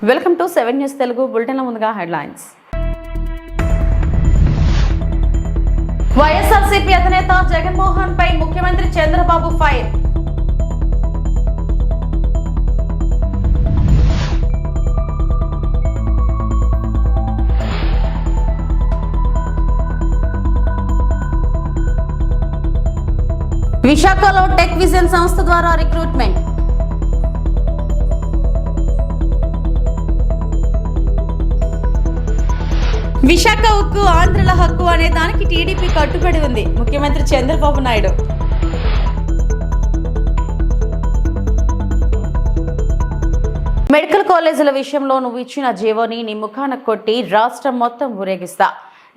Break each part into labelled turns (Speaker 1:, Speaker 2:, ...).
Speaker 1: Welcome to 7 news Telugu బులెటిన్ల ముందుగా headlines. YSRCP అధినేత జగన్మోహన్ పై ముఖ్యమంత్రి చంద్రబాబు ఫైర్. విశాఖలో టెక్ విజన్ సంస్థ ద్వారా రిక్రూట్మెంట్. విశాఖ ఉక్కు ఆంధ్రుల హక్కు అనే దానికి టీడీపీ కట్టుబడి ఉంది. ముఖ్యమంత్రి చంద్రబాబు నాయుడు. మెడికల్ కాలేజీల విషయంలో నువ్వు ఇచ్చిన జీవోని నీ ముఖాన కొట్టి రాష్ట్రం మొత్తం ఊరేగిస్తా.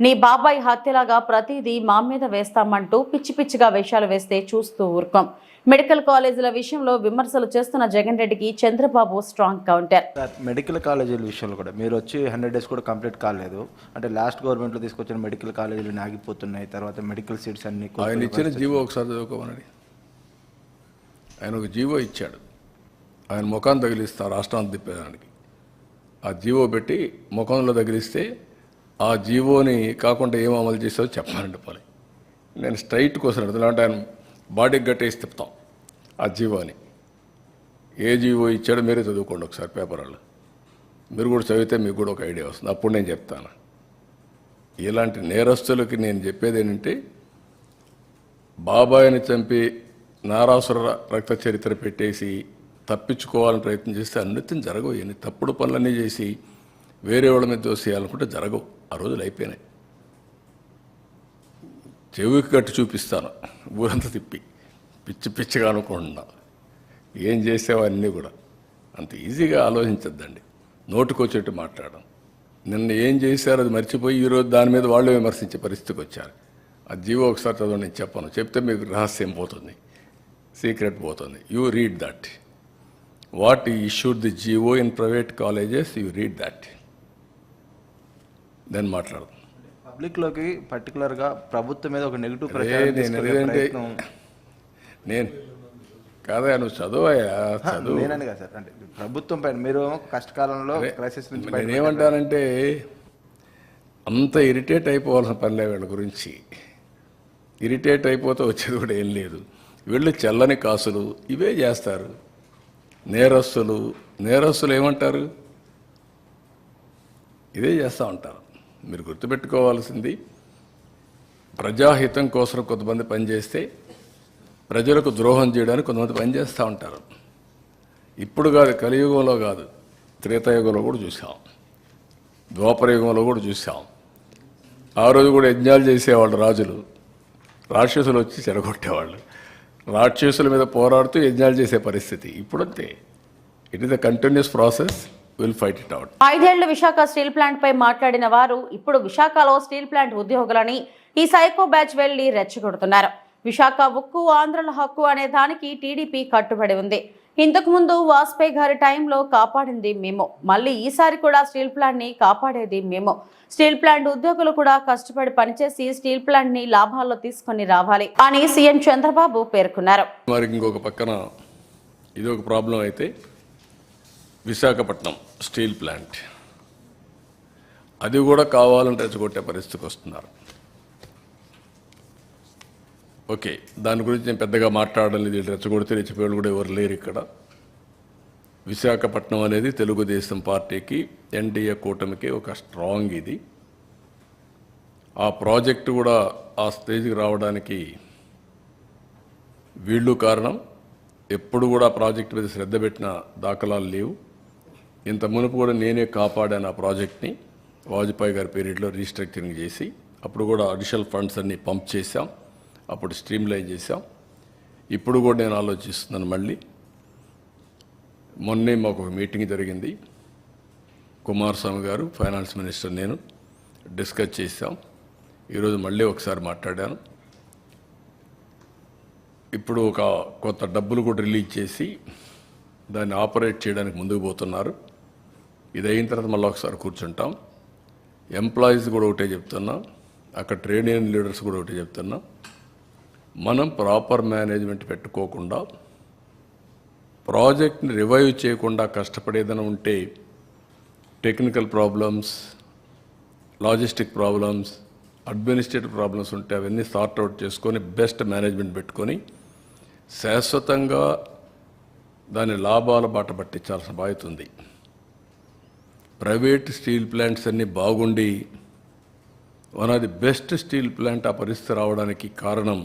Speaker 1: నీ బాబాయ్ హత్యలాగా ప్రతిదీ మా మీద వేస్తామంటూ పిచ్చి పిచ్చిగా వేషాలు వేస్తే చూస్తూ ఊరుకోం. మెడికల్ కాలేజీల విషయంలో విమర్శలు చేస్తున్న జగన్ రెడ్డికి చంద్రబాబు స్ట్రాంగ్ కౌంటర్.
Speaker 2: మెడికల్ కాలేజీల విషయంలో కూడా మీరు వచ్చి 100 days కూడా కంప్లీట్ కాలేదు. అంటే లాస్ట్ గవర్నమెంట్లో తీసుకొచ్చిన మెడికల్ కాలేజీలు ఆగిపోతున్నాయి. తర్వాత మెడికల్ సీట్స్ అన్ని
Speaker 3: ఆయన ఇచ్చిన జీవో ఒకసారి చదువుకోమని. ఆయన ఒక జీవో ఇచ్చాడు. ఆయన ముఖాన్ని తగిలిస్తా రాష్ట్రాన్ని తిప్పేదానికి ఆ జీవో పెట్టి ముఖంలో తగిలిస్తే ఆ జీవోని కాకుండా ఏం అమలు చేసావో చెప్పాలంటే పని. నేను స్ట్రైట్ కోసం అంటే ఆయన బాడీకి గట్టేసి తిప్పుతాం ఆ జీవోని. ఏ జీవో ఇచ్చాడో మీరే చదువుకోండి ఒకసారి పేపర్లో. మీరు కూడా చదివితే మీకు కూడా ఒక ఐడియా వస్తుంది. అప్పుడు నేను చెప్తాను. ఇలాంటి నేరస్తులకి నేను చెప్పేది ఏంటంటే, బాబాయిని చంపి నారాసుర రక్త చరిత్ర పెట్టేసి తప్పించుకోవాలని ప్రయత్నం చేస్తే అన్నిటిని జరగవు. ఎన్ని తప్పుడు పనులన్నీ చేసి వేరే వాళ్ళ మీద దోసేయాలనుకుంటే జరగవు. ఆ రోజులు అయిపోయినాయి. చెవికి కట్టి చూపిస్తాను ఊరంతా తిప్పి పిచ్చి పిచ్చిగా అనుకుంటున్నా. ఏం చేసావో అన్నీ కూడా అంత ఈజీగా ఆలోచించద్దండి. నోటుకొచ్చేట్టు మాట్లాడడం. నిన్న ఏం చేశారో అది మర్చిపోయి ఈరోజు దాని మీద వాళ్ళు విమర్శించే పరిస్థితికి వచ్చారు. ఆ జీవో ఒకసారి చదవండి. నేను చెప్పను, చెప్తే మీకు రహస్యం పోతుంది, సీక్రెట్ పోతుంది. You read that. What issued the GO in private colleges, you read that, then మాట్లాడదాం.
Speaker 2: పబ్లిక్లోకి పర్టికులర్గా ప్రభుత్వం మీద ఒక నెగిటివ్
Speaker 3: నేను కాదా, నువ్వు చదువయ్యా చదువు.
Speaker 2: నేనండి కదా సార్, అంటే ప్రభుత్వం పైన మీరు కష్టకాలంలో క్రైసిస్ నుంచి
Speaker 3: నేనేమంటానంటే, అంత ఇరిటేట్ అయిపోవాల్సిన పనిలే వీళ్ళ గురించి. ఇరిటేట్ అయిపోతే వచ్చేది కూడా ఏం లేదు. వీళ్ళు చల్లని కాసులు ఇవే చేస్తారు. నేరస్తులు ఏమంటారు, ఇదే చేస్తూ ఉంటారు. మీరు గుర్తుపెట్టుకోవాల్సింది, ప్రజాహితం కోసం కొంతమంది పనిచేస్తే ప్రజలకు ద్రోహం చేయడానికి కొంతమంది పనిచేస్తూ ఉంటారు. ఇప్పుడు కాదు, కలియుగంలో కాదు, త్రేతాయుగంలో కూడా చూసాం, ద్వాపరయుగంలో కూడా చూసాం. ఆ రోజు కూడా యజ్ఞాలు చేసేవాళ్ళు రాజులు, రాక్షసులు వచ్చి చెడగొట్టేవాళ్ళు. రాక్షసుల మీద పోరాడుతూ యజ్ఞాలు చేసే పరిస్థితి ఇప్పుడంతే. It is a continuous process. Will fight it out.
Speaker 1: 5 ఏళ్ల విశాఖ స్టీల్ ప్లాంట్ పై మాట్లాడిన వారు ఇప్పుడు విశాఖలో స్టీల్ ప్లాంట్ ఉద్యోగులని ఈ సైకో బ్యాచ్ వెళ్లి రెచ్చగొడుతున్నారు. విశాఖ ఉక్కు ఆంధ్రుల హక్కు అనే దానికి టీడీపీ కట్టుబడి ఉంది. ఇంతకు ముందు వాజ్పేయి గారి టైంలో కాపాడింది మేము, మళ్ళీ ఈసారి కూడా స్టీల్ ప్లాంట్ ని కాపాడేది మేము. స్టీల్ ప్లాంట్ ఉద్యోగులు కూడా కష్టపడి పనిచేసి స్టీల్ ప్లాంట్ ని లాభాల్లో తీసుకొని రావాలి అని సీఎం చంద్రబాబు పేర్కొన్నారు.
Speaker 3: మరి ఇంకొక పక్కన ఇది ఒక ప్రాబ్లం అయితే, విశాఖపట్నం స్టీల్ ప్లాంట్ అది కూడా కావాలని రెచ్చగొట్టే పరిస్థితికి వస్తున్నారు. ఓకే, దాని గురించి నేను పెద్దగా మాట్లాడడం లేదు. రెచ్చగొడితే రెచ్చిపోయాడు కూడా ఎవరు లేరు ఇక్కడ. విశాఖపట్నం అనేది తెలుగుదేశం పార్టీకి, ఎన్డీఏ కూటమికి ఒక స్ట్రాంగ్ ఇది. ఆ ప్రాజెక్టు కూడా ఆ స్టేజ్కి రావడానికి వీళ్ళు కారణం. ఎప్పుడు కూడా ప్రాజెక్టు మీద శ్రద్ధ పెట్టిన దాఖలాలు లేవు. ఇంత మునుపు కూడా నేనే కాపాడాను ఆ ప్రాజెక్ట్ని. వాజ్పేయి గారి పీరియడ్లో రీస్ట్రక్చరింగ్ చేసి అప్పుడు కూడా అడిషనల్ ఫండ్స్ అన్నీ పంప్ చేశాం. అప్పుడు స్ట్రీమ్లైన్ చేశాం. ఇప్పుడు కూడా నేను ఆలోచిస్తున్నాను. మళ్ళీ మొన్నే మాకు ఒక మీటింగ్ జరిగింది. కుమారస్వామి గారు, ఫైనాన్స్ మినిస్టర్, నేను డిస్కస్ చేశాం. ఈరోజు మళ్ళీ ఒకసారి మాట్లాడాను. ఇప్పుడు ఒక కొత్త డబ్బులు కూడా రిలీజ్ చేసి దాన్ని ఆపరేట్ చేయడానికి ముందుకు పోతున్నారు. ఇది అయిన తర్వాత మళ్ళీ ఒకసారి కూర్చుంటాం. ఎంప్లాయీస్ కూడా ఒకటే చెప్తున్నా, అక్కడ ట్రేడ్ యూనియన్ లీడర్స్ కూడా ఒకటే చెప్తున్నా, మనం ప్రాపర్ మేనేజ్మెంట్ పెట్టుకోకుండా ప్రాజెక్ట్ని రివైవ్ చేయకుండా కష్టపడేదన ఉంటే technical problems, logistic problems, administrative problems ఉంటే అవన్నీ సార్ట్అవుట్ చేసుకొని బెస్ట్ మేనేజ్మెంట్ పెట్టుకొని శాశ్వతంగా దాని లాభాల బాట పట్టించాల్సిన బాధ్యత ఉంది. ప్రైవేట్ స్టీల్ ప్లాంట్స్ అన్నీ బాగుండి one of the best steel plant ఆ పరిస్థితి రావడానికి కారణం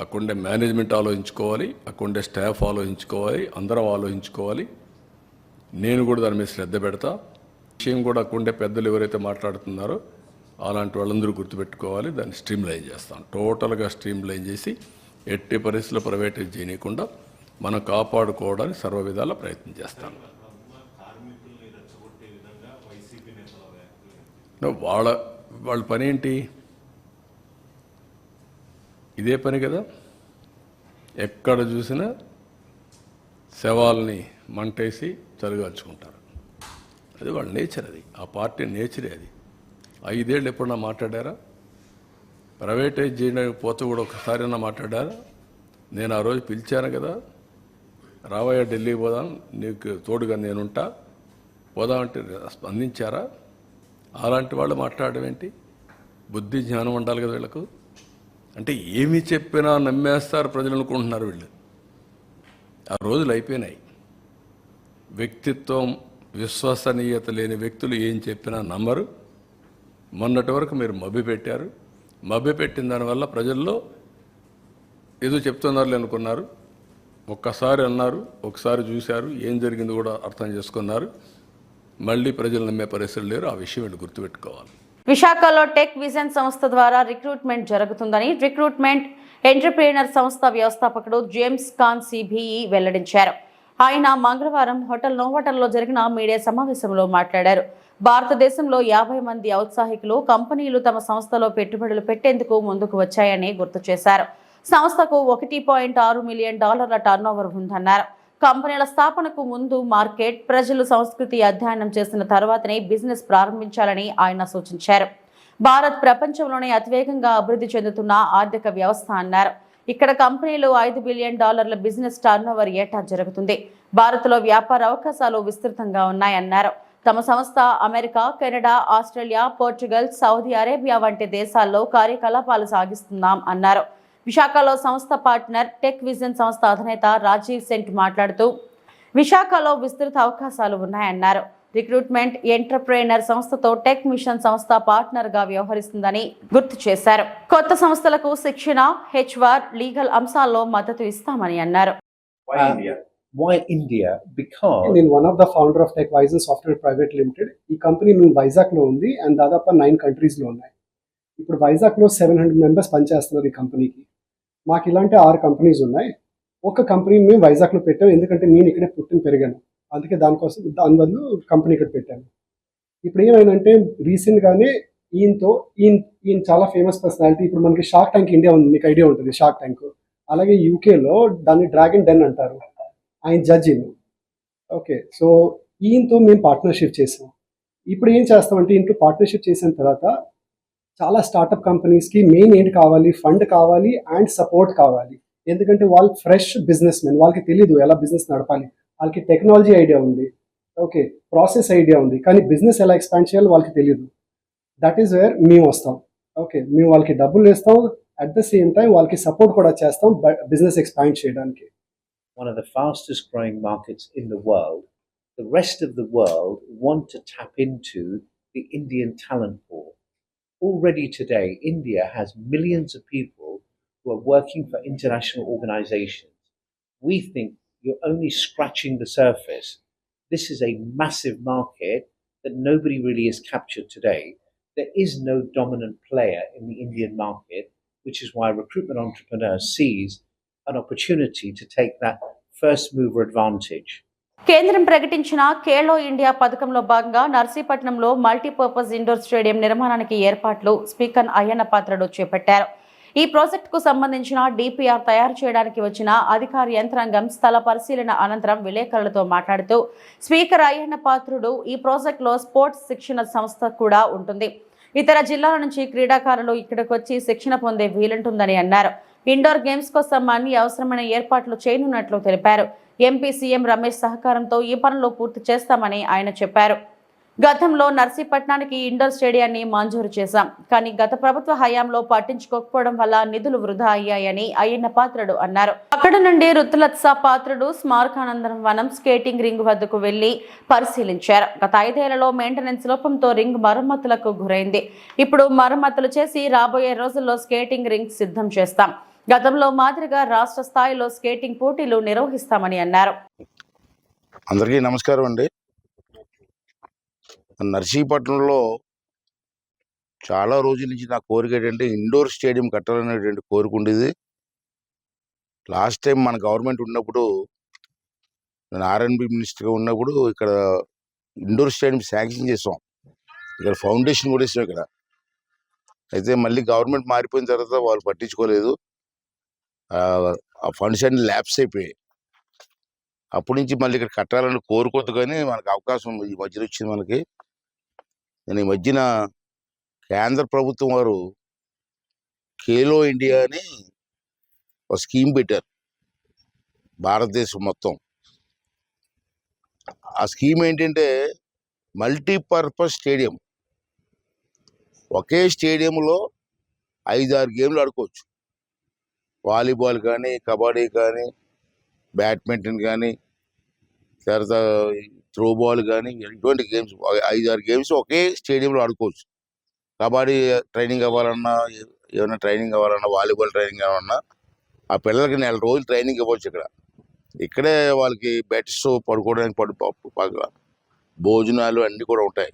Speaker 3: అక్కడుండే మేనేజ్మెంట్ ఆలోచించుకోవాలి, అక్కడుండే స్టాఫ్ ఆలోచించుకోవాలి, అందరం ఆలోచించుకోవాలి. నేను కూడా దాని మీద శ్రద్ధ పెడతా. విషయం కూడా అక్కడుండే పెద్దలు ఎవరైతే మాట్లాడుతున్నారో అలాంటి వాళ్ళందరూ గుర్తుపెట్టుకోవాలి. దాన్ని స్ట్రీమ్లైన్ చేస్తాం, టోటల్గా స్ట్రీమ్లైన్ చేసి ఎట్టి పరిస్థితుల్లో ప్రైవేటైజ్ చేయకుండా మనం కాపాడుకోవడానికి సర్వ విధాల ప్రయత్నం చేస్తాం. వాళ్ళ పని ఏంటి? ఇదే పని కదా. ఎక్కడ చూసినా శవాల్ని మంటేసి చలిగాల్చుకుంటారు. అది వాళ్ళ నేచర్, అది ఆ పార్టీ నేచరే. అది 5 ఏళ్ళు ఎప్పుడన్నా మాట్లాడారా? ప్రైవేటైజ్ చేయడానికి పోతే కూడా ఒకసారైనా మాట్లాడారా? నేను ఆ రోజు పిలిచాను కదా, రావయ్య ఢిల్లీకి పోదాం, నీకు తోడుగా నేనుంటా, పోదామంటే స్పందించారా? అలాంటి వాళ్ళు మాట్లాడడం ఏంటి? బుద్ధి జ్ఞానం ఉండాలి కదా వీళ్ళకు. అంటే ఏమి చెప్పినా నమ్మేస్తారు ప్రజలు అనుకుంటున్నారు వీళ్ళు. ఆ రోజులు అయిపోయినాయి. వ్యక్తిత్వం, విశ్వసనీయత లేని వ్యక్తులు ఏం చెప్పినా నమ్మరు. మొన్నటి వరకు మీరు మభ్యపెట్టారు. మభ్యపెట్టిన దానివల్ల ప్రజల్లో ఏదో చెప్తున్నారు అనుకున్నారు. ఒక్కసారి అన్నారు, ఒకసారి చూశారు, ఏం జరిగింది కూడా అర్థం చేసుకున్నారు. మళ్ళీ ప్రజలు నమ్మే పరిస్థితులు లేరు. ఆ విషయం వీళ్ళు గుర్తుపెట్టుకోవాలి.
Speaker 1: విశాఖలో టెక్ విజన్ సంస్థ ద్వారా రిక్రూట్మెంట్ జరుగుతుందని రిక్రూట్మెంట్ ఎంటర్ప్రీనర్ సంస్థ వ్యవస్థాపకుడు జేమ్స్ ఖాన్ సిబిఈ వెల్లడించారు. ఆయన మంగళవారం హోటల్ నోవాటల్లో జరిగిన మీడియా సమావేశంలో మాట్లాడారు. భారతదేశంలో 50 మంది ఔత్సాహికులు కంపెనీలు తమ సంస్థలో పెట్టుబడులు పెట్టేందుకు ముందుకు వచ్చాయని గుర్తు చేశారు. సంస్థకు $1.6 మిలియన్ టర్నోవర్ ఉందన్నారు. కంపెనీల స్థాపనకు ముందు మార్కెట్, ప్రజలు, సంస్కృతి అధ్యయనం చేసిన తర్వాతనే బిజినెస్ ప్రారంభించాలని ఆయన సూచించారు. భారత్ ప్రపంచంలోనే అతివేగంగా అభివృద్ధి చెందుతున్న ఆర్థిక వ్యవస్థ అన్నారు. ఇక్కడ కంపెనీలు $5 బిలియన్ బిజినెస్ టర్నోవర్ ఏటా జరుగుతుంది. భారత్లో వ్యాపార అవకాశాలు విస్తృతంగా ఉన్నాయన్నారు. తమ సంస్థ America, Canada, Australia, Portugal, Saudi Arabia వంటి దేశాల్లో కార్యకలాపాలు సాగిస్తున్నాం అన్నారు. విశాఖలో సంస్థ పార్ట్నర్ టెక్ విజన్ సంస్థ అధినేత రాజీవ్ సెంట్ మాట్లాడుతూ విశాఖలో విస్తృత అవకాశాలు ఉన్నాయన్నారు. రిక్రూట్మెంట్ ఎంటర్ప్రైనర్ సంస్థతో టెక్ మిషన్ సంస్థ పార్ట్నర్గా వ్యవహరిస్తుందని గుర్తు చేశారు. కొత్త సంస్థలకు శిక్షణ, హెచ్ఆర్, లీగల్ అంశాల్లో మద్దతు ఇస్తామని అన్నారు.
Speaker 4: Why India? Because
Speaker 5: నేను one of the founder of tech vision software private limited. ఈ కంపెనీ మేము వైజాగ్లో ఉంది అండ్ దాదాపు 9 కంట్రీస్లో ఉన్నాయి. ఇప్పుడు వైజాగ్లో 700 మెంబర్స్ పనిచేస్తున్నారు ఈ కంపెనీకి. మాకు ఇలాంటి 6 కంపెనీస్ ఉన్నాయి. ఒక కంపెనీ మేము వైజాగ్లో పెట్టాం, ఎందుకంటే నేను ఇక్కడే పుట్టిన పెరిగాను. అందుకే దాని బదులు కంపెనీ ఇక్కడ పెట్టాను. ఇప్పుడు ఏమైందంటే రీసెంట్గానే ఈయన చాలా ఫేమస్ పర్సనాలిటీ. ఇప్పుడు మనకి షార్క్ ట్యాంక్ ఇండియా ఉంది, మీకు ఐడియా ఉంటుంది షార్క్ ట్యాంక్. అలాగే యూకేలో దాన్ని డ్రాగన్ డెన్ అంటారు. ఆయన జడ్జి. ఓకే, సో ఈయనతో మేము పార్ట్నర్షిప్ చేసాం. ఇప్పుడు ఏం చేస్తామంటే ఇంట్లో పార్ట్నర్షిప్ చేసిన తర్వాత చాలా స్టార్టప్ కంపెనీస్కి మెయిన్ ఏంటి కావాలి? ఫండ్ కావాలి అండ్ సపోర్ట్ కావాలి. ఎందుకంటే వాళ్ళు ఫ్రెష్ బిజినెస్ మెన్, వాళ్ళకి తెలీదు ఎలా బిజినెస్ నడపాలి. వాళ్ళకి టెక్నాలజీ ఐడియా ఉంది, ఓకే, ప్రాసెస్ ఐడియా ఉంది, కానీ బిజినెస్ ఎలా ఎక్స్పాండ్ చేయాలో వాళ్ళకి తెలియదు. దట్ ఈస్ వేర్ మేము వస్తాం. ఓకే, మేము వాళ్ళకి డబ్బులు ఇస్తాం, అట్ ద సేమ్ టైం వాళ్ళకి సపోర్ట్ కూడా చేస్తాం బిజినెస్ ఎక్స్పాండ్ చేయడానికి.
Speaker 4: one of the fastest growing markets in the world, the rest of the world want to tap into the Indian talent pool. Already today, India has millions of people who are working for international organizations. We think you're only scratching the surface. This is a massive market that nobody really has captured today. There is no dominant player in the Indian market, which is why Recruitment Entrepreneur sees an opportunity to take that first mover advantage.
Speaker 1: కేంద్రం ప్రకటించిన Khelo India పథకంలో భాగంగా నర్సీపట్నంలో multipurpose indoor stadium నిర్మాణానికి ఏర్పాట్లు speaker Ayyanna Patrudu చేపట్టారు. ఈ ప్రాజెక్టుకు సంబంధించిన డిపిఆర్ తయారు చేయడానికి వచ్చిన అధికార యంత్రాంగం స్థల పరిశీలన అనంతరం విలేకరులతో మాట్లాడుతూ స్పీకర్ అయ్యన్న పాత్రుడు ఈ ప్రాజెక్టులో స్పోర్ట్స్ శిక్షణ సంస్థ కూడా ఉంటుంది. ఇతర జిల్లాల నుంచి క్రీడాకారులు ఇక్కడికి వచ్చి శిక్షణ పొందే వీలుంటుందని అన్నారు. ఇండోర్ గేమ్స్ కోసం అన్ని అవసరమైన ఏర్పాట్లు చేయనున్నట్లు తెలిపారు. ఎంపీ సీఎం రమేష్ సహకారంతో ఈ పనులు పూర్తి చేస్తామని ఆయన చెప్పారు. గతంలో నర్సీపట్నానికి ఇండోర్ స్టేడియాన్ని మంజూరు చేశాం, కానీ గత ప్రభుత్వ హయాంలో పట్టించుకోకపోవడం వల్ల నిధులు వృధా అయ్యాయని అయ్యన్న పాత్రుడు అన్నారు. అక్కడ నుండి రుతులత్స పాత్రుడు స్మారకానందనం వనం స్కేటింగ్ రింగ్ వద్దకు వెళ్లి పరిశీలించారు. గత 5 ఏళ్లలో మెయింటెనెన్స్ లోపంతో రింగ్ మరమ్మతులకు గురైంది. ఇప్పుడు మరమ్మతులు చేసి రాబోయే రోజుల్లో స్కేటింగ్ రింగ్ సిద్ధం చేస్తాం. గతంలో మాదిరిగా రాష్ట్ర స్థాయిలో స్కేటింగ్ పోటీలు నిర్వహిస్తామని అన్నారు.
Speaker 6: అందరికీ నమస్కారం అండి. నర్సీపట్నంలో చాలా రోజుల నుంచి నా కోరిక ఏంటంటే ఇండోర్ స్టేడియం కట్టాలనేటువంటి కోరిక ఉండేది. లాస్ట్ టైం మన గవర్నమెంట్ ఉన్నప్పుడు, నేను ఆర్ఎన్బి మినిస్టర్గా ఉన్నప్పుడు ఇక్కడ ఇండోర్ స్టేడియం శాంక్షన్ చేసాం. ఇక్కడ ఫౌండేషన్ కూడా ఇస్తాం ఇక్కడ. అయితే మళ్ళీ గవర్నమెంట్ మారిపోయిన తర్వాత వాళ్ళు పట్టించుకోలేదు. ఆ ఫండ్స్ అన్ని ల్యాప్స్ అయిపోయాయి. అప్పటి నుంచి మళ్ళీ ఇక్కడ కట్టాలని కోరుకోద్దు, కానీ మనకు అవకాశం ఈ మధ్యలో వచ్చింది మనకి. నేను ఈ మధ్యన కేంద్ర ప్రభుత్వం వారు ఖేలో ఇండియా అని ఒక స్కీమ్ పెట్టారు భారతదేశం మొత్తం. ఆ స్కీమ్ ఏంటంటే మల్టీపర్పస్ స్టేడియం. ఒకే స్టేడియంలో 5-6 గేమ్లు ఆడుకోవచ్చు. వాలీబాల్ కానీ, కబడ్డీ కానీ, బ్యాడ్మింటన్ కానీ, తర్వాత త్రోబాల్ కానీ, ఇటువంటి గేమ్స్ 5-6 గేమ్స్ ఒకే స్టేడియంలో ఆడుకోవచ్చు. కబడ్డీ ట్రైనింగ్ అవ్వాలన్నా, ఏమైనా ట్రైనింగ్ అవ్వాలన్నా, వాలీబాల్ ట్రైనింగ్ కావాలన్నా ఆ పిల్లలకి 4 రోజులు ట్రైనింగ్ ఇవ్వచ్చు. ఇక్కడే వాళ్ళకి బెడ్స్, పడుకోవడానికి భోజనాలు అన్నీ కూడా ఉంటాయి.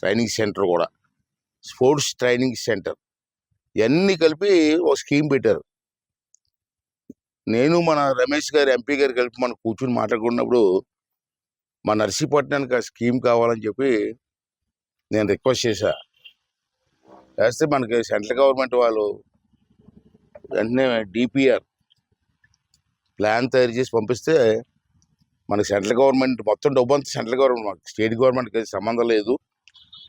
Speaker 6: ట్రైనింగ్ సెంటర్ కూడా, స్పోర్ట్స్ ట్రైనింగ్ సెంటర్, ఇవన్నీ కలిపి ఒక స్కీమ్ పెట్టారు. నేను మన రమేష్ గారు, ఎంపీ గారు కలిపి మనం కూర్చుని మాట్లాడుకున్నప్పుడు మా నర్సీపట్నానికి ఆ స్కీమ్ కావాలని చెప్పి నేను రిక్వెస్ట్ చేశా. చేస్తే మనకి సెంట్రల్ గవర్నమెంట్ వాళ్ళు వెంటనే డిపిఆర్ ప్లాన్ తయారు చేసి పంపిస్తే మనకి సెంట్రల్ గవర్నమెంట్ మొత్తం డబ్బు అంతా సెంట్రల్ గవర్నమెంట్, మనకి స్టేట్ గవర్నమెంట్కి సంబంధం లేదు.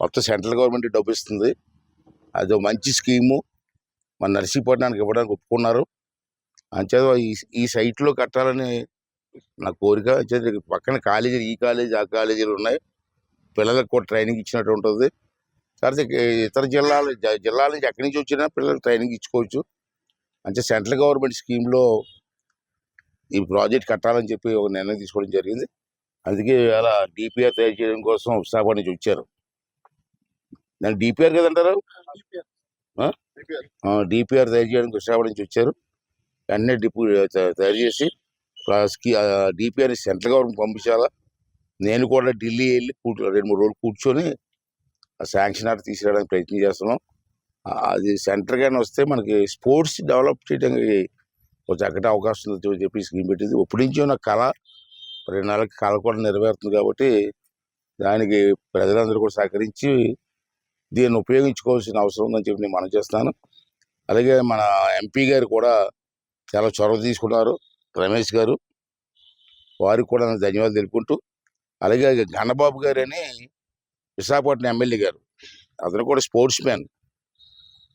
Speaker 6: మొత్తం సెంట్రల్ గవర్నమెంట్ డబ్బు ఇస్తుంది. అది మంచి స్కీము. మన నర్సీపట్నానికి ఇవ్వడానికి ఒప్పుకున్నారు. అంచేత ఈ సైట్లో కట్టాలని నా కోరిక. పక్కన కాలేజీలు, ఈ కాలేజీ, ఆ కాలేజీలు ఉన్నాయి. పిల్లలకు కూడా ట్రైనింగ్ ఇచ్చినట్టు ఉంటుంది. తర్వాత ఇతర జిల్లాల నుంచి ఎక్కడి నుంచి వచ్చినా పిల్లలకు ట్రైనింగ్ ఇచ్చుకోవచ్చు. అంటే సెంట్రల్ గవర్నమెంట్ స్కీమ్లో ఈ ప్రాజెక్ట్ కట్టాలని చెప్పి ఒక నిర్ణయం తీసుకోవడం జరిగింది. అందుకే అలా డిపిఆర్ తయారు చేయడం కోసం విశాఖపట్నం నుంచి వచ్చారు. నేను డిపిఆర్ కదంటారు, డిపిఆర్ తయారు చేయడానికి విశాఖపట్నం నుంచి వచ్చారు. వెంటనే తయారు చేసి డిపిఆర్ సెంట్రల్ గవర్నమెంట్ పంపించాలా. నేను కూడా ఢిల్లీ వెళ్ళి 2-3 రోజులు కూర్చొని ఆ శాంక్షన్ ఆర్డర్ తీసుకురావడానికి ప్రయత్నం చేస్తున్నాం. అది సెంటర్గానే వస్తే మనకి స్పోర్ట్స్ డెవలప్ చేయడానికి ఒక చక్కటి అవకాశం ఉందని చెప్పి స్కీమ్ పెట్టింది. ఇప్పటి నుంచో నా కళ, 2 నెలలకి కళ కూడా నెరవేరుతుంది. కాబట్టి దానికి ప్రజలందరూ కూడా సహకరించి దీన్ని ఉపయోగించుకోవాల్సిన అవసరం ఉందని చెప్పి నేను మనం చేస్తాను. అలాగే మన ఎంపీ గారు కూడా చాలా చొరవ తీసుకున్నారు, రమేష్ గారు. వారికి కూడా నేను ధన్యవాదాలు తెలుపుకుంటూ, అలాగే గణబాబు గారు అని విశాఖపట్నం ఎమ్మెల్యే గారు, అతను కూడా స్పోర్ట్స్ మ్యాన్.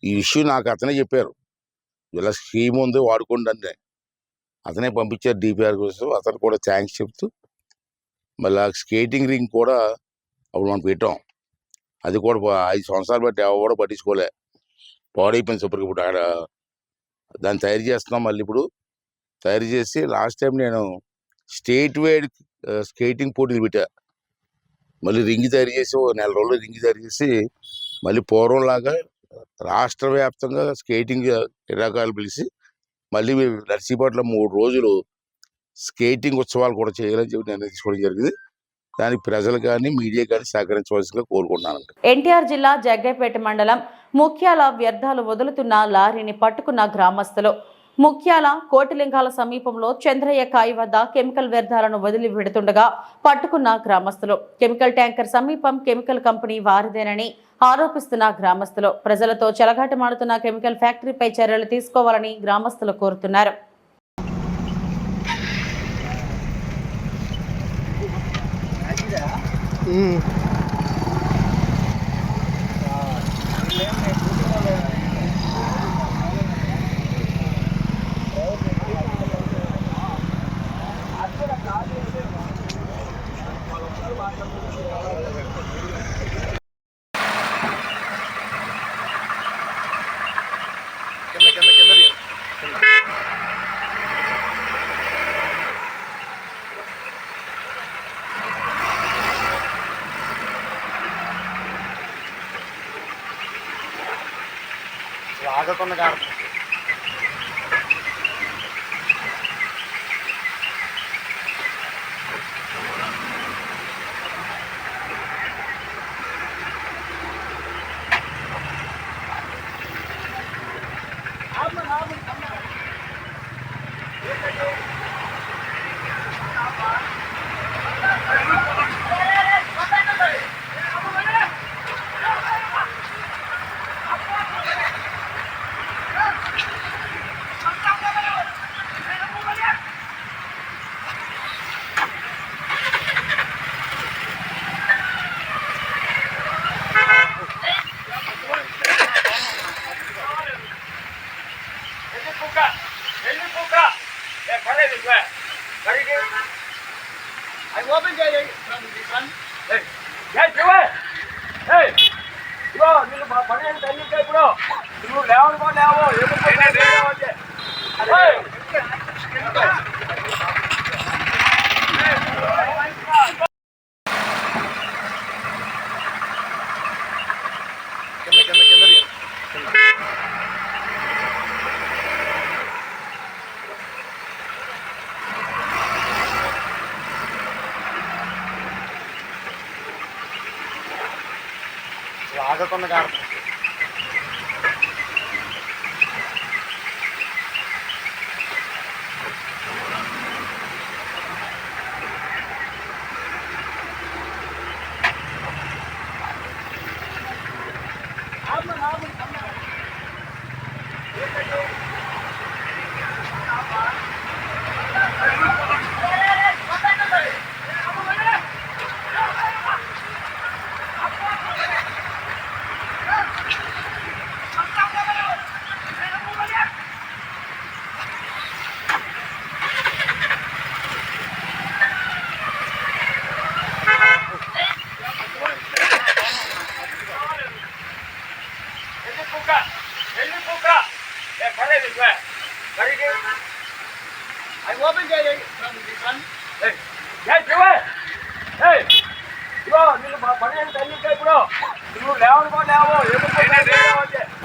Speaker 6: ఈ ఇష్యూ నాకు అతనే చెప్పారు, ఇలా స్కీమ్ ఉంది వాడుకోండి అంటే అతనే పంపించారు డిపిఆర్ కోసం. అతను కూడా థ్యాంక్స్ చెప్తూ, మళ్ళీ స్కేటింగ్ రింగ్ కూడా అప్పుడు మనం పెట్టాం. అది కూడా 5 సంవత్సరాలు బట్టి ఎవరు కూడా పట్టించుకోలే, పాడైపోయింది సూపర్గా. ఇప్పుడు ఆడ దాన్ని తయారు చేస్తున్నాం. మళ్ళీ ఇప్పుడు తయారు చేసి లాస్ట్ టైం నేను స్టేట్ వైడ్ స్కేటింగ్ పోటీలు పెట్టా. మళ్ళీ రింగ్ తయారు చేసి 1 నెల రోజులు రింగ్ తయారు చేసి మళ్ళీ పూర్వంలాగా రాష్ట్ర వ్యాప్తంగా స్కేటింగ్ క్రీడాకారులు పిలిచి మళ్ళీ నర్సీపట్నంలో 3 రోజులు స్కేటింగ్ ఉత్సవాలు కూడా చేయాలని చెప్పి నిర్ణయం తీసుకోవడం జరిగింది. దానికి ప్రజలు కానీ, మీడియా కానీ సహకరించవలసిందిగా కోరుకుంటున్నాను.
Speaker 1: ఎన్టీఆర్ జిల్లా జగ్గైపేట మండలం ముఖ్యాల వ్యర్థాలు వదులుతున్న లారీని పట్టుకున్న గ్రామస్తులు. ముఖ్యాల కోటిలింగాల సమీపంలో చంద్రయ్య కాయి వద్ద కెమికల్ వ్యర్థాలను వదిలి పెడుతుండగా పట్టుకున్న గ్రామస్తులు. కెమికల్ ట్యాంకర్ సమీపం కెమికల్ కంపెనీ వారిదేనని ఆరోపిస్తున్న గ్రామస్తులు. ప్రజలతో చెలగాటమాడుతున్న కెమికల్ ఫ్యాక్టరీపై చర్యలు తీసుకోవాలని గ్రామస్తులు కోరుతున్నారు.
Speaker 7: ఆగకుండా కాదు. ఆగకుండా కాదు.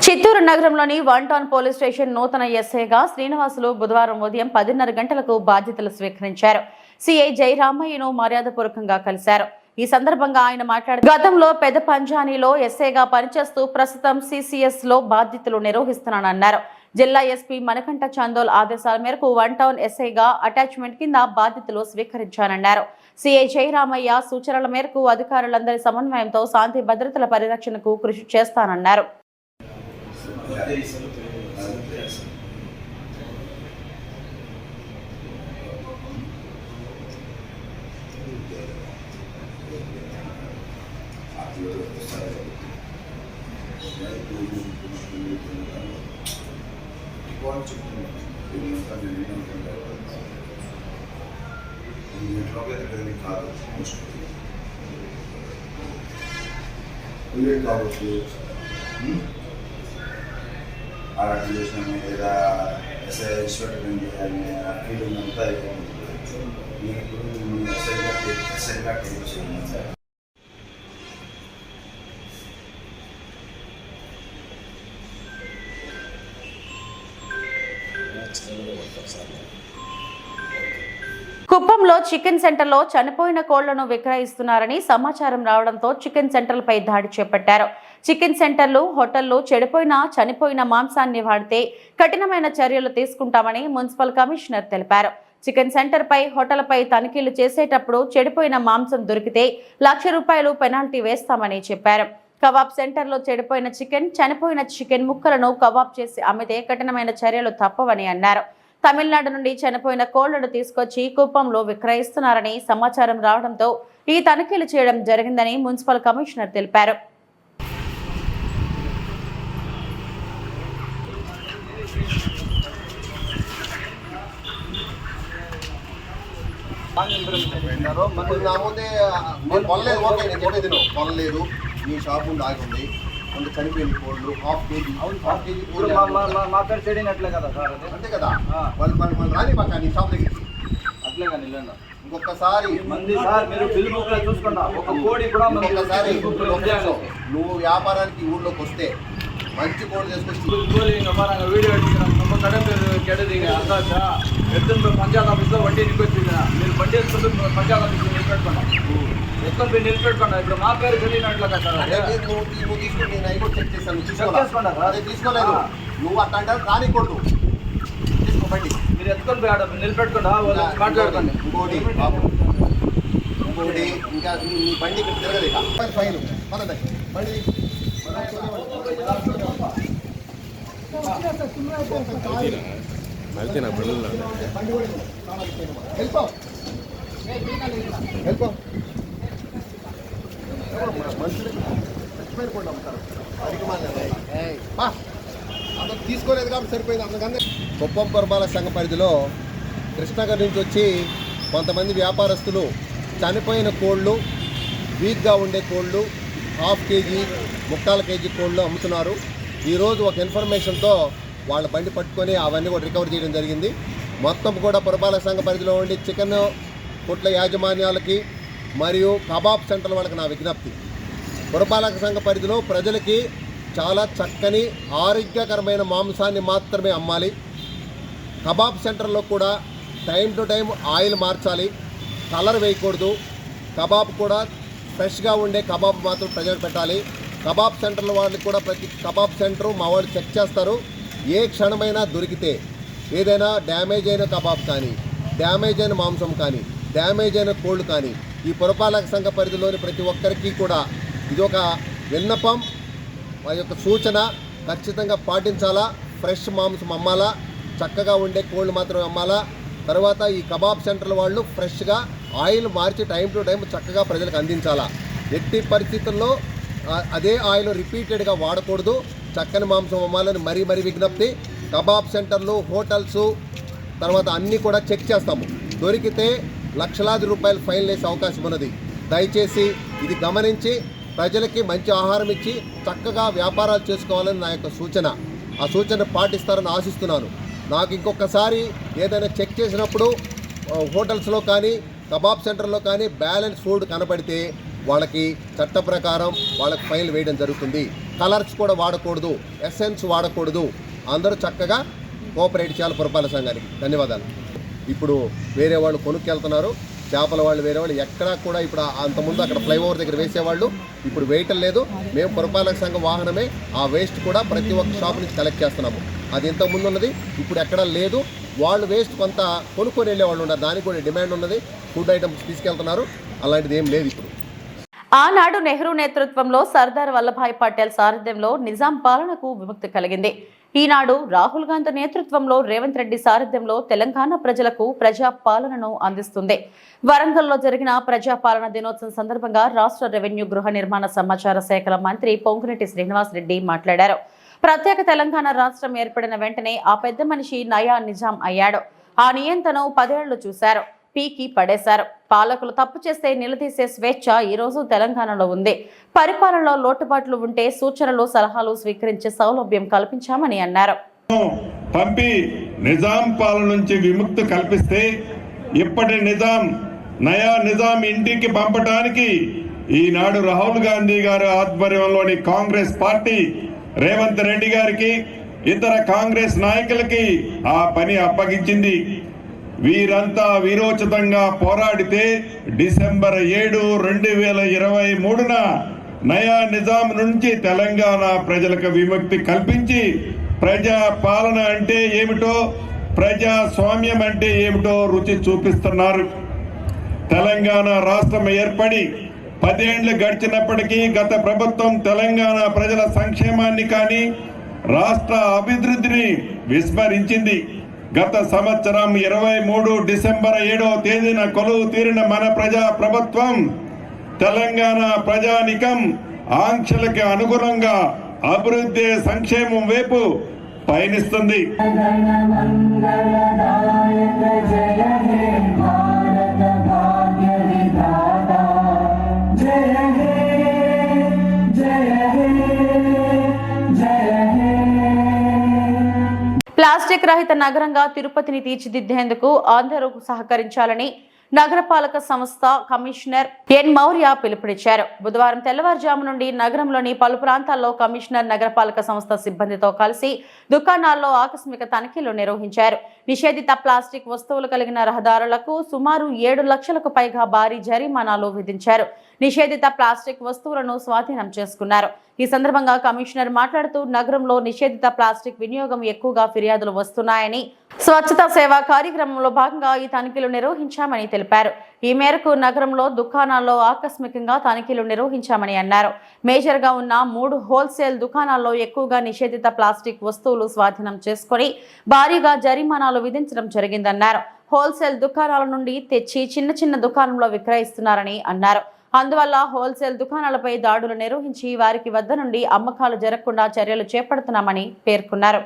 Speaker 1: చిత్తూరు నగరంలోని 1 టౌన్ పోలీస్ స్టేషన్ నూతన ఎస్ఐగా శ్రీనివాసులు బుధవారం ఉదయం 10:30 గంటలకు బాధ్యతలు స్వీకరించారు. సిఐ జయరామయ్యను మర్యాదపూర్వకంగా కలిశారు. ఈ సందర్భంగా ఆయన మాట్లాడుతూ గతంలో పెద్ద పంజానీలో ఎస్ఐగా పనిచేస్తూ ప్రస్తుతం సిసిఎస్ లో బాధ్యతలు నిర్వహిస్తున్నానన్నారు. జిల్లా ఎస్పీ మనకంట చందోల్ ఆదేశాల మేరకు 1 టౌన్ ఎస్ఐగా అటాచ్మెంట్ కింద బాధ్యతలు స్వీకరించానన్నారు. సిఐ జయరామయ్య సూచనల మేరకు అధికారులందరి సమన్వయంతో శాంతి భద్రతల పరిరక్షణకు కృషి చేస్తానన్నారు.
Speaker 8: అలాంటి చేసినాము లేదా ఎస్ఐ ఇన్స్పెక్టర్ చేయాలి ఆ ఫీలింగ్ అంతా నేను ఇప్పుడు ఎస్ఐగా చేస్తున్నాను సార్.
Speaker 1: కుప్పంలో చికెన్ సెంటర్లో చనిపోయిన కోళ్లను విక్రయిస్తున్నారని సమాచారం రావడంతో చికెన్ సెంటర్లపై దాడి చేపట్టారు. చికెన్ సెంటర్లు, హోటళ్లు చనిపోయిన మాంసాన్ని వాడితే కఠినమైన చర్యలు తీసుకుంటామని మున్సిపల్ కమిషనర్ తెలిపారు. చికెన్ సెంటర్పై, హోటల్పై తనిఖీలు చేసేటప్పుడు చెడిపోయిన మాంసం దొరికితే ₹1,00,000 పెనాల్టీ వేస్తామని చెప్పారు. కబాబ్ సెంటర్లో చనిపోయిన చికెన్ ముక్కలను కబాబ్ చేసి అమ్మితే కఠినమైన చర్యలు తప్పవని అన్నారు. తమిళనాడు నుండి చనిపోయిన కోళ్లను తీసుకొచ్చి కుప్పంలో విక్రయిస్తున్నారని సమాచారం రావడంతో ఈ తనిఖీలు చేయడం జరిగిందని మున్సిపల్ కమిషనర్ తెలిపారు.
Speaker 9: నా ముందే కొనలేదు, ఓకే నేను చెప్పేది నువ్వు కొనలేదు, మీ షాప్ ముందు ఆగి ఉంది, ముందు చనిపోయింది కోళ్ళు హాఫ్ కేజీ
Speaker 7: చెడినట్లే కదా సార్,
Speaker 9: అంతే కదా. వాళ్ళు రాని మాకు నీ షాప్ దగ్గరికి
Speaker 7: అట్లే కానీ
Speaker 9: ఇంకొకసారి
Speaker 7: మీరు బిల్ బుక్ లో చూసుకున్నా ఒక కోడి కూడా
Speaker 9: ఇంకొకసారి నువ్వు వ్యాపారానికి ఊళ్ళోకి వస్తే మంచి కోళ్ళు తీసుకొచ్చి
Speaker 7: ಕೂಲಿಂಗ್ ಬರಂಗ ವಿಡಿಯೋ ಹಿಡಿದ್ರೆ ನಮ್ಮ ಕಡೆ ಕೆಡದಿಂಗ ಆಕಾಶ ಎತ್ತನ್ನು ಪಂಚಾಯತ್ ಆಫೀಸ್లో వడ్డీ నిలిపెట్టింది మీరు బండి వేసుకుంటూ పంచాయత్ ఆఫీస్లో నిలిపెట్టుకున్నాం ఎత్తుకొని మీరు నిలిపెట్టుకున్నాం ఇప్పుడు మా పేరు తెలియనట్లుగా సార్
Speaker 9: నువ్వు తీసుకుని నేను అవి కూడా చెక్ చేశాను
Speaker 7: చేసుకున్నారా
Speaker 9: అదే తీసుకోలేదు నువ్వు అట్లా అంటే రానికూడదు తీసుకో బండి
Speaker 7: మీరు ఎత్తుకొని పోయాడు నిలిపెట్టుకున్నా మాట్లాడుకోండి
Speaker 9: ఇంకోటి ఇంకా నీ బండి ఇక్కడ తిరగదు ఇక ఫైన్ పదండి బండి వెళ్ళిపో వెళ్ళిపో మనుషులు చచ్చిపోయిన కూడా అమ్ముతారు అతను తీసుకోలేదు కాబట్టి సరిపోయింది అందుకని కుప్పం పురపాలక సంఘ పరిధిలో కృష్ణాగర్ నుంచి వచ్చి కొంతమంది వ్యాపారస్తులు చనిపోయిన కోళ్ళు వీక్గా ఉండే కోళ్ళు 1/2 kg 3/4 kg కోళ్ళు అమ్ముతున్నారు. ఈరోజు ఒక ఇన్ఫర్మేషన్తో వాళ్ళ బండి పట్టుకొని అవన్నీ కూడా రికవర్ చేయడం జరిగింది. మొత్తం కూడా పురపాలక సంఘ పరిధిలో ఉండి చికెన్ కొట్ల యాజమాన్యాలకి మరియు కబాబ్ సెంటర్ల వాళ్ళకి నా విజ్ఞప్తి, పురపాలక సంఘ పరిధిలో ప్రజలకి చాలా చక్కని ఆరోగ్యకరమైన మాంసాన్ని మాత్రమే అమ్మాలి. కబాబ్ సెంటర్లో కూడా టైం టు టైం ఆయిల్ మార్చాలి, కలర్ వేయకూడదు. కబాబ్ కూడా ఫ్రెష్గా ఉండే కబాబ్ మాత్రం ప్రజలకు పెట్టాలి. కబాబ్ సెంటర్ల వాళ్ళకి కూడా ప్రతి కబాబ్ సెంటరు మా వాళ్ళు చెక్ చేస్తారు. ఏ క్షణమైనా దొరికితే ఏదైనా డ్యామేజ్ అయిన కబాబ్ కానీ, డ్యామేజ్ అయిన మాంసం కానీ, డ్యామేజ్ అయిన కోళ్ళు కానీ ఈ పురపాలక సంఘ పరిధిలోని ప్రతి ఒక్కరికి కూడా ఇది ఒక విన్నపం, మా యొక్క సూచన ఖచ్చితంగా పాటించాలా. ఫ్రెష్ మాంసం అమ్మాలా, చక్కగా ఉండే కోళ్ళు మాత్రమే అమ్మాలా. తర్వాత ఈ కబాబ్ సెంటర్ల వాళ్ళు ఫ్రెష్గా oil March time to time చక్కగా ప్రజలకు అందించాలా. ఎట్టి పరిస్థితుల్లో అదే ఆయిల్ రిపీటెడ్గా వాడకూడదు. చక్కని మాంసం అమ్మాలని మరీ విజ్ఞప్తి. కబాబ్ సెంటర్లు, హోటల్స్ తర్వాత అన్నీ కూడా చెక్ చేస్తాము. దొరికితే లక్షలాది రూపాయలు ఫైన్ వేసే అవకాశం ఉన్నది. దయచేసి ఇది గమనించి ప్రజలకి మంచి ఆహారం ఇచ్చి చక్కగా వ్యాపారాలు చేసుకోవాలని నా యొక్క సూచన. ఆ సూచన పాటిస్తారని ఆశిస్తున్నాను. నాకు ఇంకొకసారి ఏదైనా చెక్ చేసినప్పుడు హోటల్స్లో కానీ కబాబ్ సెంటర్లో కానీ బ్యాలెన్స్ ఫుడ్ కనపడితే వాళ్ళకి చట్ట ప్రకారం వాళ్ళకి ఫైన్ వేయడం జరుగుతుంది. కలర్స్ కూడా వాడకూడదు, ఎసెన్స్ వాడకూడదు. అందరూ చక్కగా కోఆపరేట్ చేయాలి పురపాలక సంఘానికి. ధన్యవాదాలు. ఇప్పుడు వేరే వాళ్ళు కొనుక్కెళ్తున్నారు చేపల వాళ్ళు, వేరే వాళ్ళు ఎక్కడా కూడా ఇప్పుడు అంతకుముందు అక్కడ ఫ్లైఓవర్ దగ్గర వేసేవాళ్ళు ఇప్పుడు వేయటం లేదు. మేము పురపాలక సంఘం వాహనమే ఆ వేస్ట్ కూడా ప్రతి ఒక్క షాప్ నుంచి కలెక్ట్ చేస్తున్నాము. అది ఇంతకుముందు ఉన్నది, ఇప్పుడు ఎక్కడా లేదు. వాళ్ళు వేస్ట్ కొంత కొనుక్కొని వెళ్ళేవాళ్ళు ఉన్నారు, దానికి కూడా డిమాండ్ ఉన్నది. ఫుడ్ ఐటమ్స్ తీసుకెళ్తున్నారు, అలాంటిది ఏం లేదు ఇప్పుడు.
Speaker 1: ఆనాడు నెహ్రూ నేతృత్వంలో సర్దార్ వల్లభాయ్ పటేల్ సారథ్యంలో నిజాం పాలనకు విముక్తి కలిగింది. ఈనాడు రాహుల్ గాంధీ నేతృత్వంలో రేవంత్ రెడ్డి సారథ్యంలో తెలంగాణ ప్రజలకు ప్రజా పాలనను అందిస్తుంది. వరంగల్లో జరిగిన ప్రజాపాలన దినోత్సవం సందర్భంగా రాష్ట్ర రెవెన్యూ, గృహ నిర్మాణ, సమాచార శాఖల మంత్రి పొంగులేటి శ్రీనివాసరెడ్డి మాట్లాడారు. ప్రత్యేక తెలంగాణ రాష్ట్రం ఏర్పడిన వెంటనే ఆ పెద్ద మనిషి నయా నిజాం అయ్యాడు. ఆ నియంతను 10 ఏళ్లు చూశారు, పీకి పడేశారు. పాలకులు తప్పు చేస్తే నిలదీసే స్వేచ్ఛ ఈ రోజు తెలంగాణలో ఉంది. పరిపాలనలో లోటుపాట్లు ఉంటే సూచనలు, సలహాలు స్వీకరించే సౌలభ్యం కల్పించామని అన్నారు.
Speaker 10: పంపి నిజాం పాలన నుంచి విముక్తి కల్పిస్తే ఇప్పటి నిజాం నయా నిజాం ఇంటికి పంపటానికి ఈనాడు రాహుల్ గాంధీ గారి ఆధ్వర్యంలోని కాంగ్రెస్ పార్టీ రేవంత్ రెడ్డి గారికి, ఇతర కాంగ్రెస్ నాయకులకి ఆ పని అప్పగించింది. వీరంతా వీరోచితంగా పోరాడితే డిసెంబర్ 7, 2023న నయా నిజాం నుంచి తెలంగాణ ప్రజలకు విముక్తి కల్పించి ప్రజా పాలన అంటే ఏమిటో, ప్రజాస్వామ్యం అంటే ఏమిటో రుచి చూపిస్తున్నారు. తెలంగాణ రాష్ట్రం ఏర్పడి 10 ఏళ్లు గడిచినప్పటికీ గత ప్రభుత్వం తెలంగాణ ప్రజల సంక్షేమాన్ని కానీ రాష్ట్ర అభివృద్ధిని విస్మరించింది. గత సంవత్సరం 23 డిసెంబర్ 7వ తేదీన కొలువు తీరిన మన ప్రజా ప్రభుత్వం తెలంగాణ ప్రజానికం ఆంక్షలకి అనుగుణంగా అభివృద్ధి, సంక్షేమం వైపు పయనిస్తుంది.
Speaker 1: ప్లాస్టిక్ రహిత నగరంగా తిరుపతిని తీర్చిదిద్దేందుకు అందరూ సహకరించాలని నగరపాలక సంస్థ కమిషనర్ ఎన్ మౌర్య పిలుపునిచ్చారు. బుధవారం తెల్లవారుజాము నుండి నగరంలోని పలు ప్రాంతాల్లో కమిషనర్ నగరపాలక సంస్థ సిబ్బందితో కలిసి దుకాణాల్లో ఆకస్మిక తనిఖీలు నిర్వహించారు. నిషేధిత ప్లాస్టిక్ వస్తువులు కలిగిన రహదారులకు సుమారు 7 లక్షలకు పైగా భారీ జరిమానాలు విధించారు. నిషేధిత ప్లాస్టిక్ వస్తువులను స్వాధీనం చేసుకున్నారు. ఈ సందర్భంగా కమిషనర్ మాట్లాడుతూ నగరంలో నిషేధిత ప్లాస్టిక్ వినియోగం ఎక్కువగా ఫిర్యాదులు వస్తున్నాయని, స్వచ్ఛతా సేవా కార్యక్రమంలో భాగంగా ఈ తనిఖీలు నిర్వహించామని తెలిపారు. ఈ మేరకు నగరంలో దుకాణాల్లో ఆకస్మికంగా తనిఖీలు నిర్వహించామని అన్నారు. మేజర్గా ఉన్న 3 హోల్సేల్ దుకాణాల్లో ఎక్కువగా నిషేధిత ప్లాస్టిక్ వస్తువులు స్వాధీనం చేసుకుని భారీగా జరిమానాలు విధించడం జరిగిందన్నారు. హోల్సేల్ దుకాణాల నుండి తెచ్చి చిన్న దుకాణంలో విక్రయిస్తున్నారని అన్నారు. అందువల్ల హోల్సేల్ దుకాణాలపై దాడులు నిర్వహించి వారికి వద్ద నుండి అమ్మకాలు జరగకుండా చర్యలు చేపడుతున్నామని పేర్కొన్నారు.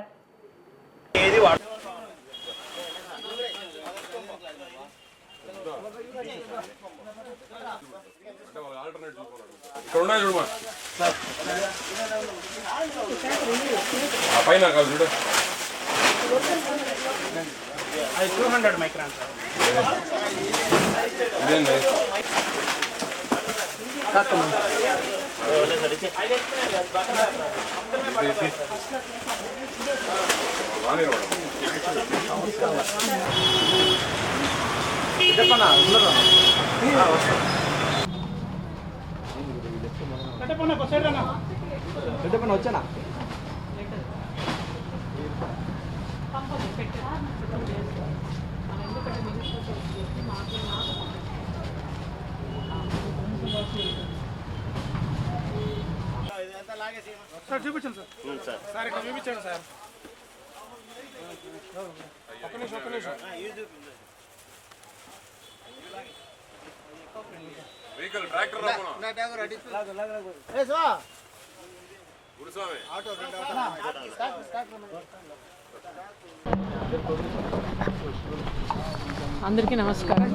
Speaker 11: అందరికీ నమస్కారం.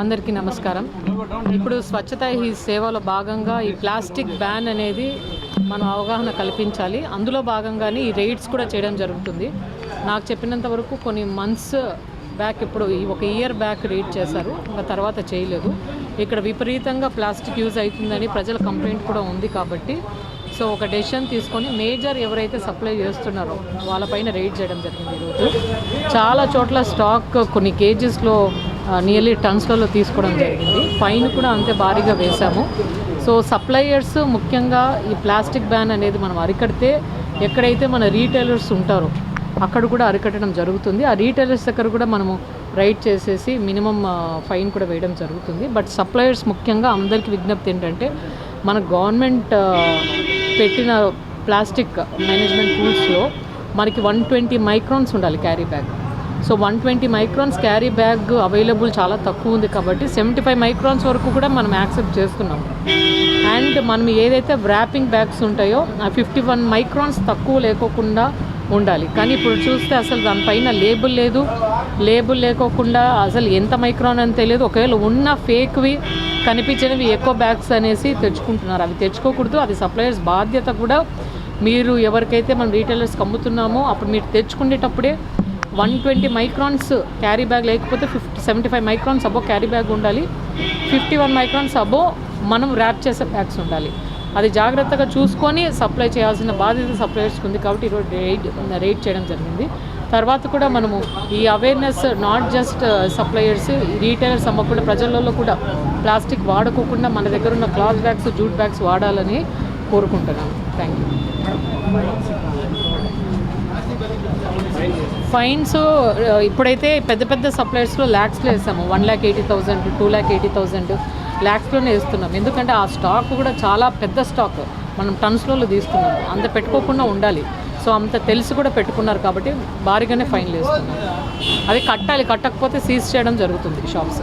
Speaker 11: అందరికీ నమస్కారం. ఇప్పుడు స్వచ్ఛత ఈ సేవలో భాగంగా ఈ ప్లాస్టిక్ బ్యాన్ అనేది మనం అవగాహన కల్పించాలి. అందులో భాగంగానే ఈ రైడ్స్ కూడా చేయడం జరుగుతుంది. నాకు చెప్పినంత వరకు కొన్ని మంత్స్ బ్యాక్, ఇప్పుడు ఒక ఇయర్ బ్యాక్ రైడ్ చేశారు, ఇంకా తర్వాత చేయలేదు. ఇక్కడ విపరీతంగా ప్లాస్టిక్ యూజ్ అవుతుందని ప్రజల కంప్లైంట్ కూడా ఉంది. కాబట్టి సో ఒక డెసిషన్ తీసుకొని మేజర్ ఎవరైతే సప్లై చేస్తున్నారో వాళ్ళపైన రైడ్ చేయడం జరిగింది. ఈరోజు చాలా చోట్ల స్టాక్ కొన్ని కేజెస్లో నియర్లీ టన్స్లలో తీసుకోవడం జరిగింది. ఫైన్ కూడా అంతే భారీగా వేశాము. సో సప్లయర్స్ ముఖ్యంగా ఈ ప్లాస్టిక్ బ్యాన్ అనేది మనం అరికడితే ఎక్కడైతే మన రీటైలర్స్ ఉంటారో అక్కడ కూడా అరికట్టడం జరుగుతుంది. ఆ రీటైలర్స్ దగ్గర కూడా మనము రైడ్ చేసేసి మినిమం ఫైన్ కూడా వేయడం జరుగుతుంది. బట్ సప్లయర్స్ ముఖ్యంగా అందరికీ విజ్ఞప్తి ఏంటంటే, మన గవర్నమెంట్ పెట్టిన ప్లాస్టిక్ మేనేజ్మెంట్ రూల్స్లో మనకి 120 మైక్రాన్స్ ఉండాలి carry bag. So 120 microns carry bag available చాలా తక్కువ ఉంది. కాబట్టి 75 మైక్రాన్స్ వరకు కూడా మనం యాక్సెప్ట్ చేస్తున్నాం. అండ్ మనం ఏదైతే వ్రాపింగ్ బ్యాగ్స్ ఉంటాయో ఆ 51 మైక్రాన్స్ తక్కువ లేకోకుండా ఉండాలి. కానీ ఇప్పుడు చూస్తే అసలు దానిపైన లేబుల్ లేదు. లేబుల్ లేకోకుండా అసలు ఎంత మైక్రాన్ అని తెలియదు. ఒకవేళ ఉన్న ఫేక్వి కనిపించినవి ఎక్కువ బ్యాగ్స్ అనేసి తెచ్చుకుంటున్నారు. అవి తెచ్చుకోకూడదు. అది సప్లయర్స్ బాధ్యత కూడా. మీరు ఎవరికైతే మనం రీటైలర్స్కి అమ్ముతున్నామో అప్పుడు మీరు తెచ్చుకునేటప్పుడే 120 మైక్రాన్స్ క్యారీ బ్యాగ్ లేకపోతే 75 మైక్రాన్స్ అబో క్యారీ బ్యాగ్ ఉండాలి. 51 మైక్రాన్స్ అబో మనం ర్యాప్ చేసే బ్యాగ్స్ ఉండాలి. అది జాగ్రత్తగా చూసుకొని సప్లై చేయాల్సిన బాధ్యత సప్లయర్స్కి ఉంది. కాబట్టి ఈరోజు రైడ్ చేయడం జరిగింది. తర్వాత కూడా మనము ఈ awareness not just suppliers, retailers అమ్మకుండా ప్రజలలో కూడా ప్లాస్టిక్ వాడుకోకుండా మన దగ్గర ఉన్న క్లాత్ బ్యాగ్స్, జూట్ బ్యాగ్స్ వాడాలని కోరుకుంటున్నాను. Thank you. ఫైన్స్ ఇప్పుడైతే పెద్ద సప్లయర్స్లో ల్యాక్స్లో వేసాము. 1,80,000, 2,80,000 ల్యాక్స్లోనే వేస్తున్నాం. ఎందుకంటే ఆ స్టాక్ కూడా చాలా పెద్ద స్టాక్, మనం టన్స్లో తీసుకున్నాము. అంత పెట్టుకోకుండా ఉండాలి. సో అంత తెలిసి కూడా పెట్టుకున్నారు కాబట్టి భారీగానే ఫైన్లు వేస్తున్నాం. అది కట్టాలి, కట్టకపోతే సీజ్ చేయడం జరుగుతుంది షాప్స్.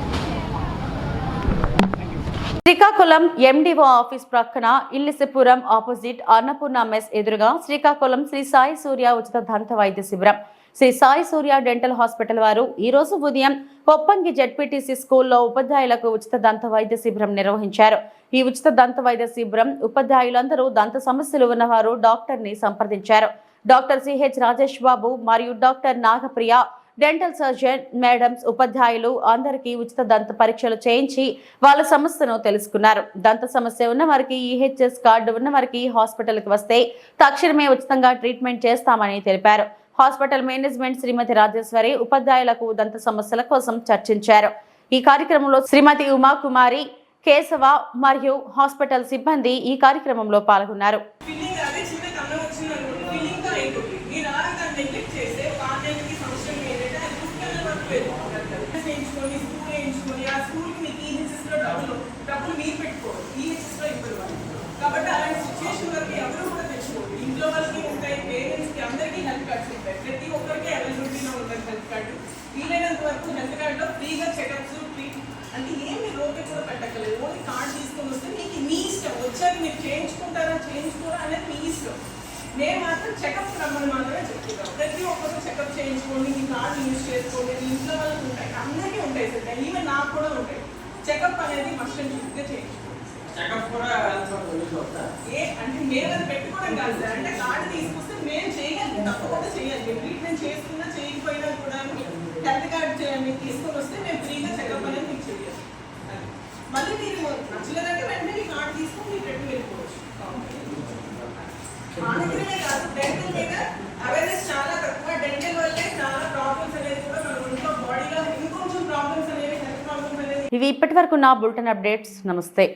Speaker 1: శ్రీకాకుళం ఎండిఓ ఆఫీస్ ప్రక్కన ఇల్లిసిపురం ఆపోజిట్ అన్నపూర్ణ మెస్ ఎదురుగా శ్రీకాకుళం శ్రీ సాయి సూర్య ఉచిత దంత వైద్య శిబిరం. శ్రీ సాయి సూర్య డెంటల్ హాస్పిటల్ వారు ఈ రోజు ఉదయం కొప్పంగి జెడ్పీటీసీ స్కూల్లో ఉపాధ్యాయులకు ఉచిత దంత వైద్య శిబిరం నిర్వహించారు. ఈ ఉచిత దంత వైద్య శిబిరం ఉపాధ్యాయులందరూ దంత సమస్యలు ఉన్నవారు డాక్టర్ని సంప్రదించారు. డాక్టర్ సిహెచ్ రాజేష్ బాబు మరియు doctor Nagapriya, dental surgeon, madams, ఉపాధ్యాయులు అందరికీ ఉచిత దంత పరీక్షలు చేయించి వాళ్ళ సమస్యను తెలుసుకున్నారు. దంత సమస్య ఉన్న వారికి ఈహెచ్ఎస్ కార్డు ఉన్న వారికి హాస్పిటల్కి వస్తే తక్షణమే ఉచితంగా ట్రీట్మెంట్ చేస్తామని తెలిపారు. హాస్పిటల్ మేనేజ్మెంట్ శ్రీమతి రాజేశ్వరి ఉపాధ్యాయులకు దంత సమస్యల కోసం చర్చించారు. ఈ కార్యక్రమంలో శ్రీమతి ఉమాకుమారి, కేశవ మరియు హాస్పిటల్ సిబ్బంది ఈ కార్యక్రమంలో పాల్గొన్నారు.
Speaker 12: కాబట్టి అలాంటి సిచ్యువేషన్ వరకు ఎవరు కూడా తెచ్చుకోరు. ఇంట్లో వాళ్ళకి ఉంటాయి, పేరెంట్స్కి అందరికీ హెల్త్ కార్డ్స్ ఉంటాయి. ప్రతి ఒక్కరికి అవైలబిలిటీలో ఉంటుంది హెల్త్ కార్డు. వీలైనంత వరకు హెల్త్ కార్డులో ఫ్రీగా చెకప్స్, అంటే ఏమి రోగి కూడా పెట్టక్కలేదు. ఓన్లీ కార్డు తీసుకొని వస్తే మీకు మీ ఇష్టం, వచ్చాక మీరు చేయించుకుంటారా చేయించుకోరా అనేది మీ ఇష్టం. నేను మాత్రం చెకప్ రమ్మని మాత్రమే చెప్తున్నాను. ప్రతి ఒక్కరు చెకప్ చేయించుకోండి, మీ కార్డు యూజ్ చేసుకోండి. మీ ఇంట్లో వాళ్ళకి ఉంటాయి, అందరికీ ఉంటాయి సార్, ఈవెన్ నాకు కూడా ఉంటాయి. చెకప్ అనేది మస్ట్ అండ్ షుడ్గా చేయించుకోండి. అంటే మేము అది పెట్టుకోవడం కాదు సార్, అంటే కార్డు తీసుకొస్తే మేము చేయగలిగి తప్పకుండా చేయాలి. ట్రీట్మెంట్ చేసుకున్నా చేయకపోయినా కూడా హెల్త్ కార్డు మీరు తీసుకొని వస్తే మేము ఫ్రీగా చెకప్ అనేది మీకు చేయాలి. మళ్ళీ మీరు నచ్చలేదంటే వెంటనే మీ కార్డు తీసుకొని మీరు పెట్టి వెళ్ళిపోవచ్చు. మా దగ్గరనే కాదు, డెంటల్ మీద అవేర్నెస్ చాలా తక్కువ. డెంటల్ వల్లే చాలా ప్రాబ్లమ్స్ అనేది కూడా మన ఒంట్లో బాడీలో ఇంకొంచెం ప్రాబ్లమ్స్ అనేవి, హెల్త్ ప్రాబ్లమ్స్ అనేవి.
Speaker 1: ఇవి ఇప్పటి వరకు నా బులెటిన్ అప్డేట్స్. నమస్తే.